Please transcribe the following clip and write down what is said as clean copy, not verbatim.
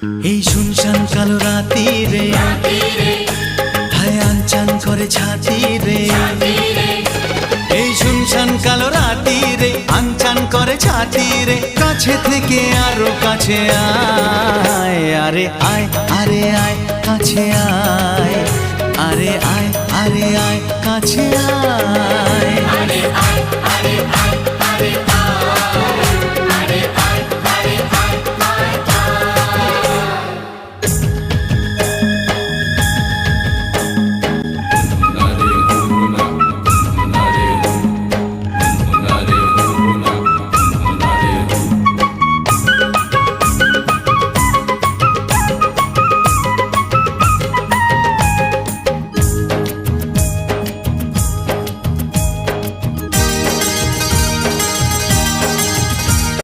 এই শুনশান কালো রাতি রে হায় আনচান করে ছাতি রে। এই শুনশান কালো রাতি রে আনচান করে ছাতি রে। কাছে থেকে আরো কাছে আয়, আরে আয় আরে আয় কাছে আয়, আরে আয় আরে আয় কাছে আয়, আরে আয় আরে আয় আরে